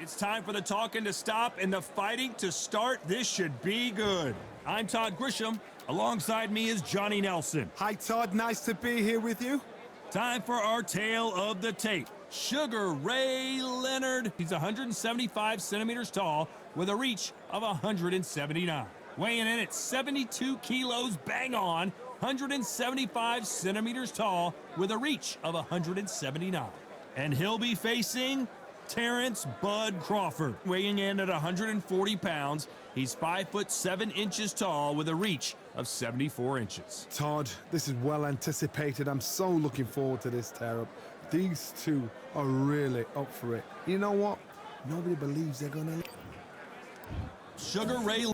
It's time for the talking to stop and the fighting to start. This should be good. I'm Todd Grisham. Alongside me is Johnny Nelson. Hi, Todd. Nice to be here with you. Time for our tale of the tape. Sugar Ray Leonard. He's 175 centimeters tall with a reach of 179. Weighing in at 72 kilos, bang on, 175 centimeters tall with a reach of 179. And he'll be facing Terence Bud Crawford, weighing in at 140 pounds. He's 5'7" tall with a reach of 74 inches. Todd, this is well anticipated. I'm so looking forward to this tear-up. These two are really up for it. You know what? Nobody believes they're gonna... Sugar Ray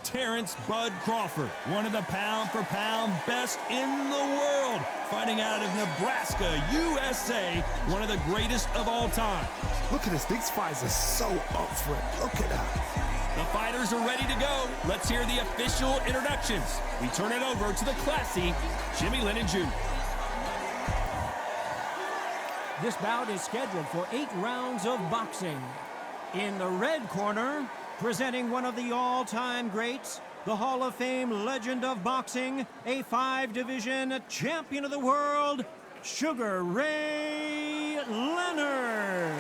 Terence Bud Crawford, one of the pound-for-pound best in the world, fighting out of Nebraska, USA, one of the greatest of all time. Look at this. These fighters are so up for it. Look at that. The fighters are ready to go. Let's hear the official introductions. We turn it over to the classy Jimmy Lennon Jr. This bout is scheduled for 8 rounds of boxing. In the red corner, presenting one of the all-time greats, the Hall of Fame legend of boxing, a 5-division champion of the world, Sugar Ray Leonard.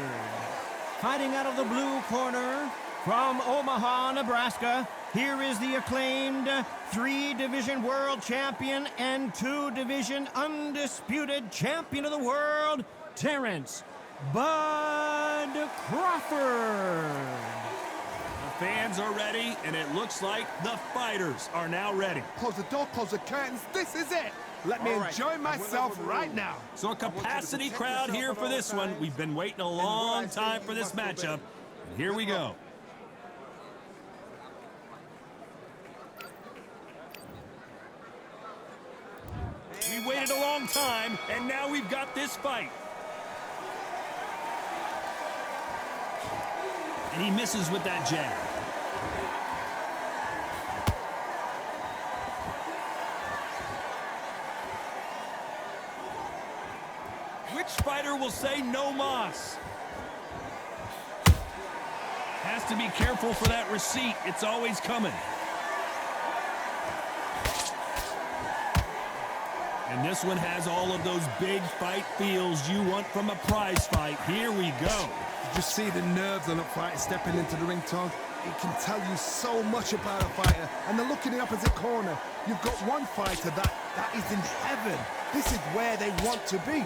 Fighting out of the blue corner, from Omaha, Nebraska, here is the acclaimed 3-division world champion and 2-division undisputed champion of the world, Terence Bud Crawford. The fans are ready, and it looks like the fighters are now ready. Close the door, close the curtains. This is it. Let me enjoy myself right now. So a capacity crowd here for this one. We've been waiting a long time for this matchup. And here we go. We waited a long time, and now we've got this fight. And he misses with that jab. Which fighter will say no mas? Has to be careful for that receipt. It's always coming. And this one has all of those big fight feels you want from a prize fight. Here we go. Just see the nerves on a fighter stepping into the ring, Todd. It can tell you so much about a fighter. And then look in the opposite corner. You've got one fighter that is in heaven. This is where they want to be.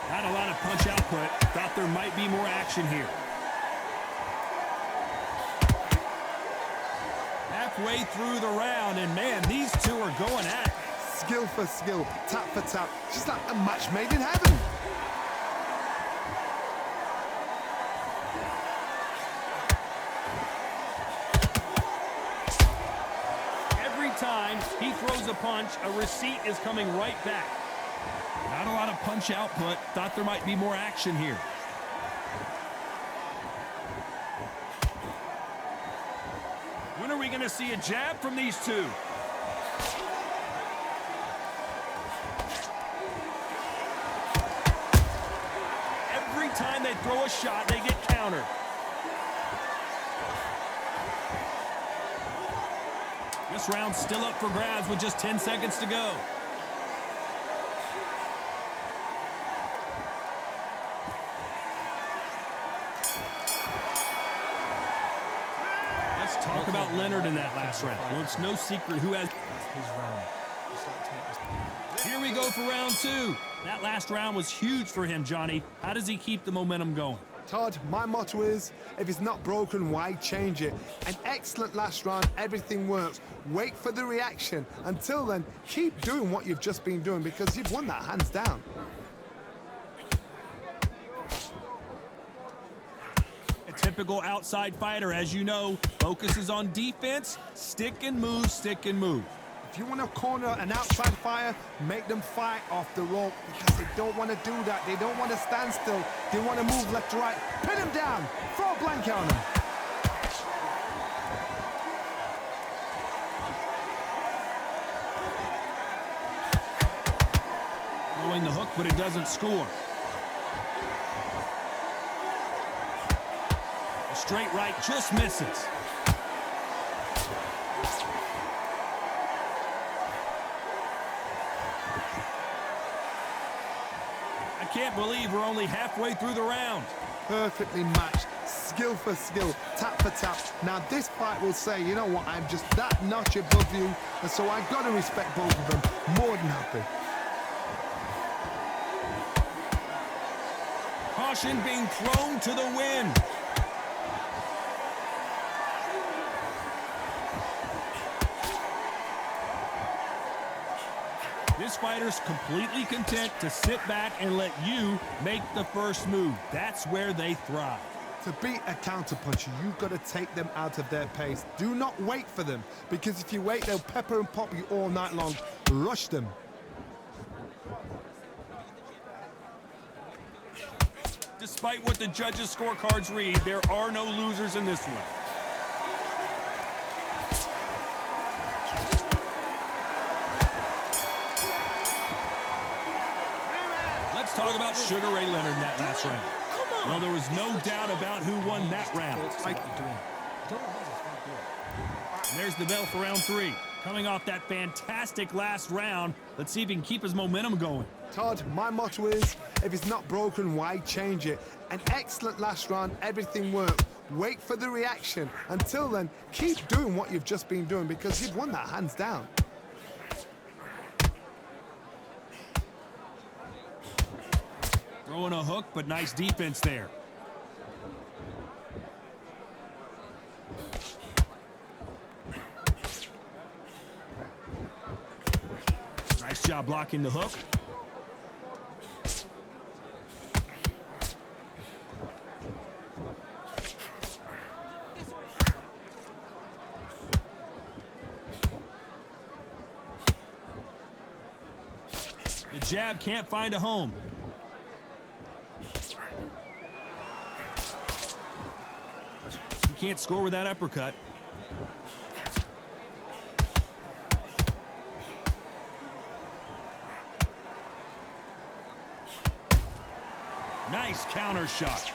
Not a lot of punch output. Thought there might be more action here. Halfway through the round, and man, these two are going at it. Skill for skill, tap for tap, just like a match made in heaven. Every time he throws a punch, a receipt is coming right back. Not a lot of punch output. Thought there might be more action here. When are we going to see a jab from these two? Every time they throw a shot, they get countered. This round's still up for grabs with just 10 seconds to go. Let's talk about Leonard in that last round. Well, it's no secret who has his round. Here we go for round 2. That last round was huge for him, Johnny. How does he keep the momentum going? Todd, my motto is, if it's not broken, why change it? An excellent last round, everything works. Wait for the reaction. Until then, keep doing what you've just been doing because you've won that hands down. A typical outside fighter, as you know, focuses on defense, stick and move, stick and move. If you want to corner an outside fighter, make them fight off the rope because they don't want to do that. They don't want to stand still. They want to move left to right. Pin him down. Throw a blanket on him. Throwing the hook, but it doesn't score. A straight right just misses. I can't believe we're only halfway through the round. Perfectly matched, skill for skill, tap for tap. Now this fight will say, you know what, I'm just that notch above you, and so I gotta respect both of them more than happy. Caution being thrown to the wind. This fighter's completely content to sit back and let you make the first move. That's where they thrive. To beat a counterpuncher, you've got to take them out of their pace. Do not wait for them, because if you wait, they'll pepper and pop you all night long. Rush them. Despite what the judges' scorecards read, there are no losers in this one. Let's talk about Sugar Ray Leonard in that last round. Well, there was no doubt about who won that round. And there's the bell for round 3. Coming off that fantastic last round, let's see if he can keep his momentum going. Todd, my motto is, if it's not broken, why change it? An excellent last round, everything worked. Wait for the reaction. Until then, keep doing what you've just been doing, because you've won that hands down. Throwing a hook, but nice defense there. Nice job blocking the hook. The jab can't find a home. Can't score with that uppercut. Nice counter shot.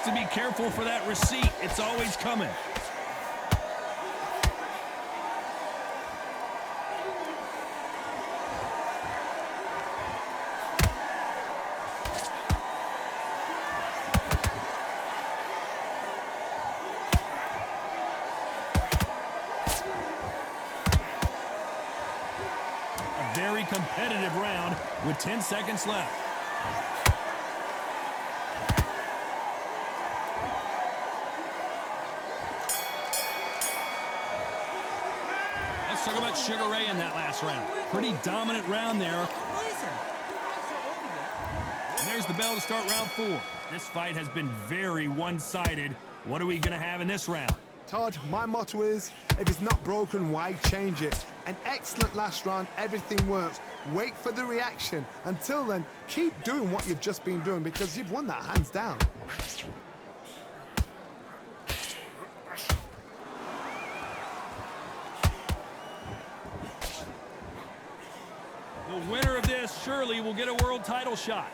To be careful for that receipt. It's always coming. A very competitive round with 10 seconds left. Talk about Sugar Ray in that last round. Pretty dominant round there. And there's the bell to start round 4. This fight has been very one-sided. What are we going to have in this round? Todd, my motto is, if it's not broken, why change it? An excellent last round, everything works. Wait for the reaction. Until then, keep doing what you've just been doing, because you've won that hands down. The winner of this surely will get a world title shot.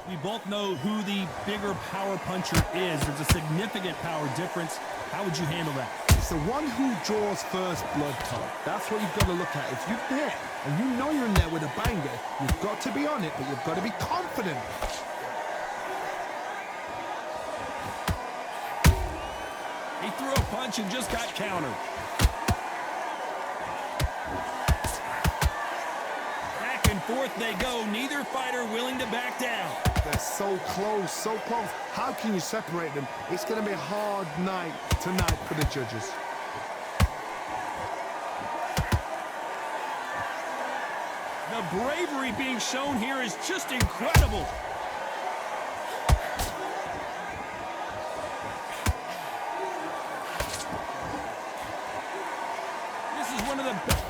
We both know who the bigger power puncher is. There's a significant power difference. How would you handle that? It's the one who draws first blood, Todd. That's what you've got to look at. If you're there and you know you're in there with a banger, you've got to be on it, but you've got to be confident. He threw a punch and just got countered. Back and forth they go. Neither fighter willing to back down. They're so close, so close. How can you separate them? It's going to be a hard night tonight for the judges. The bravery being shown here is just incredible. one of the best.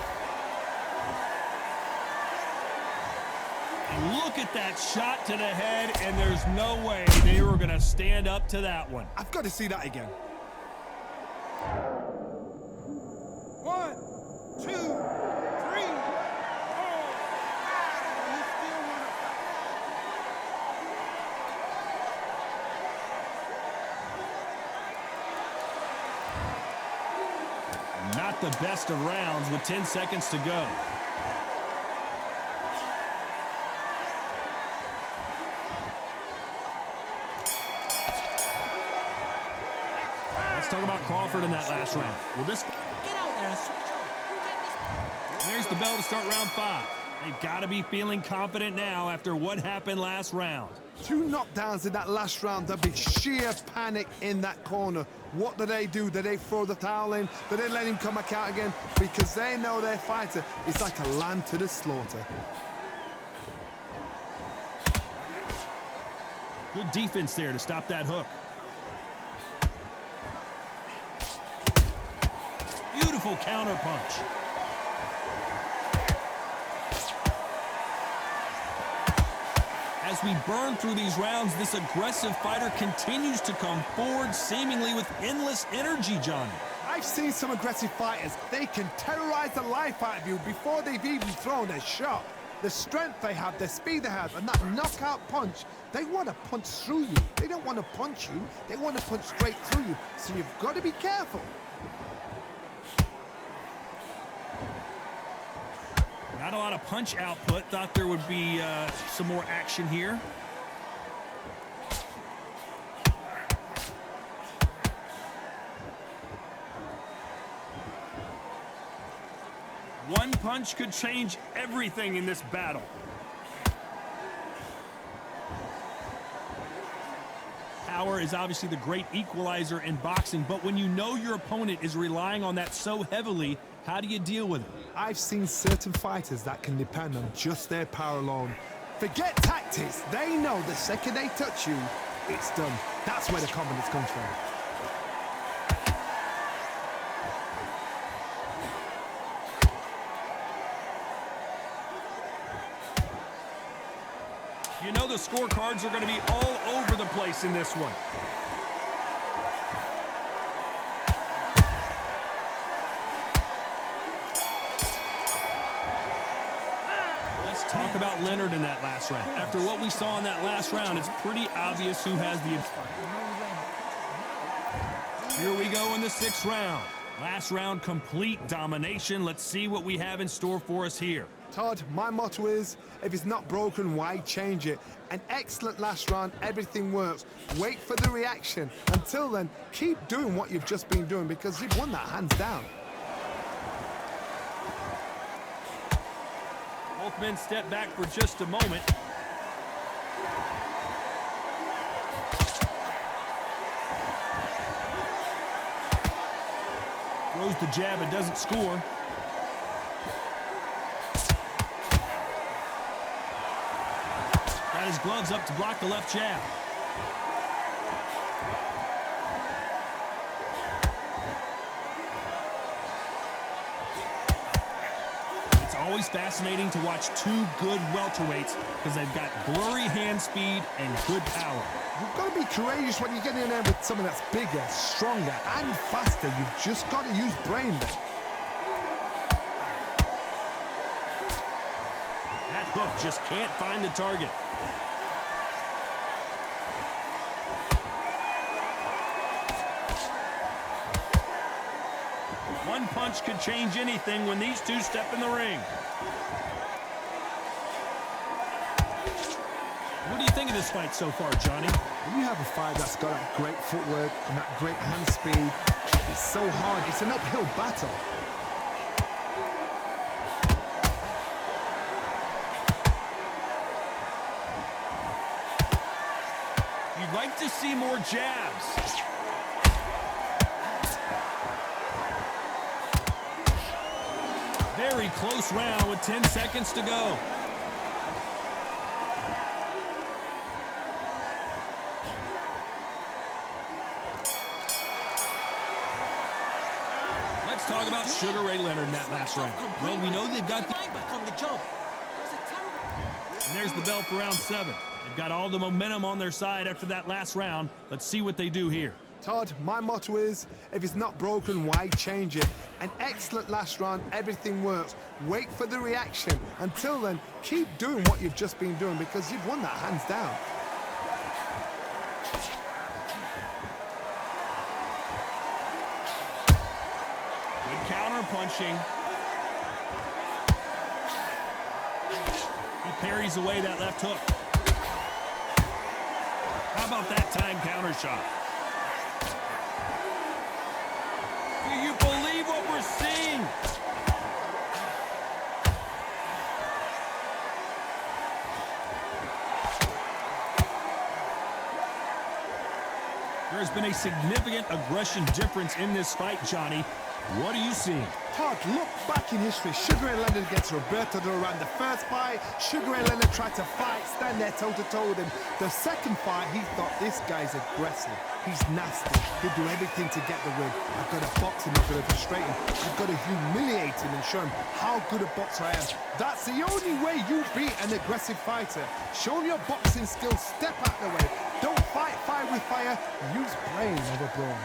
And look at that shot to the head, and there's no way they were going to stand up to that one. I've got to see that again. 1, 2, 3, 4. Not the best of rounds with 10 seconds to go. Let's talk about Crawford in that last round. Will this... Get out there and switch over. There's the bell to start round 5. They've got to be feeling confident now after what happened last round. 2 knockdowns in that last round. There'll be sheer panic in that corner. What do? Do they throw the towel in? Do they let him come back out again? Because they know their fighter is like a lamb to the slaughter. Good defense there to stop that hook. Beautiful counter punch. As we burn through these rounds, this aggressive fighter continues to come forward, seemingly with endless energy, Johnny. I've seen some aggressive fighters. They can terrorize the life out of you before they've even thrown a shot. The strength they have, the speed they have, and that knockout punch, they want to punch through you. They don't want to punch you. They want to punch straight through you. So you've got to be careful. Not a lot of punch output. Thought there would be some more action here. One punch could change everything in this battle. Power is obviously the great equalizer in boxing, but when you know your opponent is relying on that so heavily, how do you deal with it? I've seen certain fighters that can depend on just their power alone. Forget tactics. They know the second they touch you, it's done. That's where the confidence comes from. You know the scorecards are going to be all over the place in this one. Let's talk about Leonard in that last round. After what we saw in that last round, it's pretty obvious who has the... Here we go in the 6th round. Last round, complete domination. Let's see what we have in store for us here. Todd, my motto is, if it's not broken, why change it? An excellent last round, everything works. Wait for the reaction. Until then, keep doing what you've just been doing because you've won that hands down. Both men step back for just a moment. Throws the jab and doesn't score. Got his gloves up to block the left jab. It's always fascinating to watch 2 good welterweights because they've got blurry hand speed and good power. You've got to be courageous when you get in there with someone that's bigger, stronger, and faster. You've just got to use brain there. That hook just can't find the target. One punch could change anything when these two step in the ring. What do you think of this fight so far, Johnny? When you have a fight that's got that great footwork and that great hand speed, it's so hard. It's an uphill battle. You'd like to see more jabs. Very close round with 10 seconds to go. Let's Let's talk about Sugar Ray Leonard in that last round. Well, we know they've got back on the job. And there's the bell for round 7. They've got all the momentum on their side after that last round. Let's see what they do here. Todd, my motto is, if it's not broken, why change it? An excellent last round, everything works. Wait for the reaction. Until then, keep doing what you've just been doing because you've won that hands down. Good counter punching. He parries away that left hook. How about that time counter shot? Do you believe what we're seeing? There's been a significant aggression difference in this fight, Johnny. What are you seeing? Todd, look back in history. Sugar Ray Leonard gets Roberto Duran. The first fight, Sugar Ray Leonard tried to fight, stand there toe-to-toe with him. The second fight, he thought, this guy's aggressive. He's nasty. He'll do everything to get the win. I've got to box him, I've got to frustrate him. I've got to humiliate him and show him how good a boxer I am. That's the only way you beat an aggressive fighter. Show him your boxing skills, step out the way. Don't fight fire with fire. Use brain over brawn.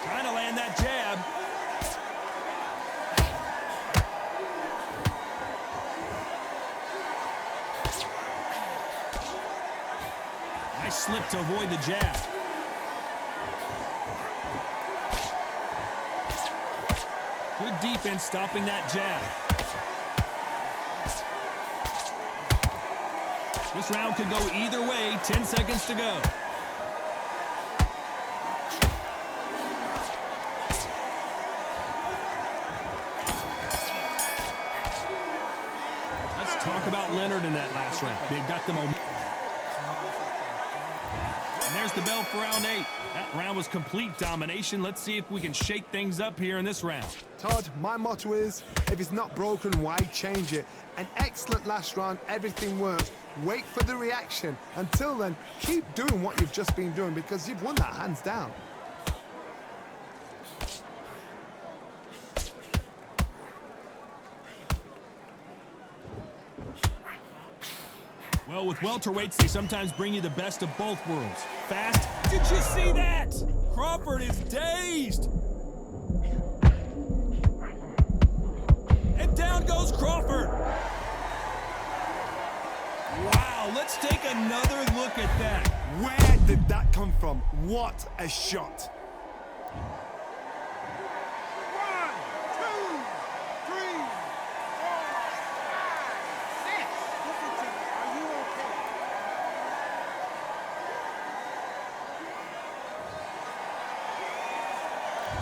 Trying to land that jab. Nice slip to avoid the jab. Good defense stopping that jab. This round could go either way. 10 seconds to go. Let's talk about Leonard in that last round. They've got the momentum. And there's the bell for round 8. That round was complete domination. Let's see if we can shake things up here in this round. Todd, my motto is, if it's not broken, why change it? An excellent last round, everything works. Wait for the reaction. Until then, keep doing what you've just been doing because you've won that hands down. Well, with welterweights, they sometimes bring you the best of both worlds. Fast. Did you see that? Crawford is dazed. And down goes Crawford. Wow, let's take another look at that. Where did that come from? What a shot. 1, 2, 3, 4, 5, 6. Listen to me. Are you okay?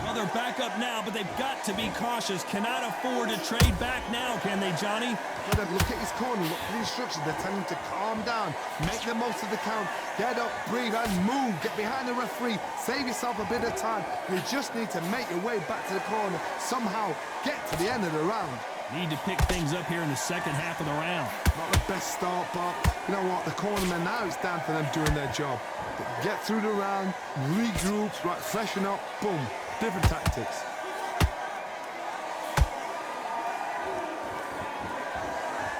Well, they're back up now, but they've got to be cautious. Cannot afford to trade back now, can they, Johnny? Leonard, look at his corner, look at the instructions. They're telling him to calm down, make the most of the count, get up, breathe, and move. Get behind the referee, save yourself a bit of time. You just need to make your way back to the corner, somehow get to the end of the round. Need to pick things up here in the second half of the round. Not the best start, but you know what? The cornermen, now it's down to them doing their job. Get through the round, regroup, right, freshen up, boom. Different tactics.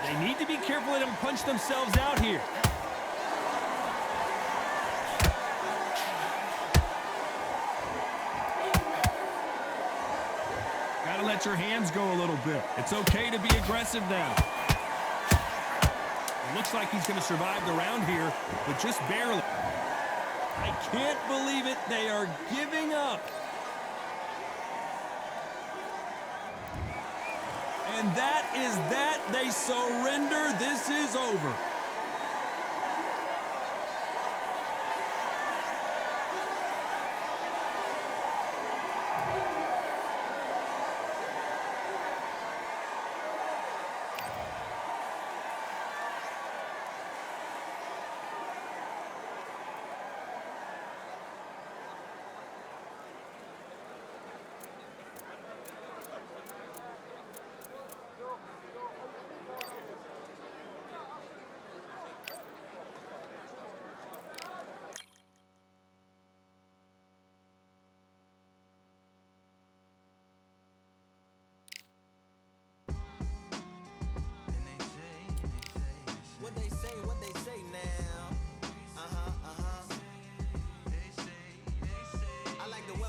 They need to be careful they don't punch themselves out here. Gotta let your hands go a little bit. It's okay to be aggressive now. It looks like he's gonna survive the round here, but just barely. I can't believe it. They are giving up. And that is that. They surrender. This is over.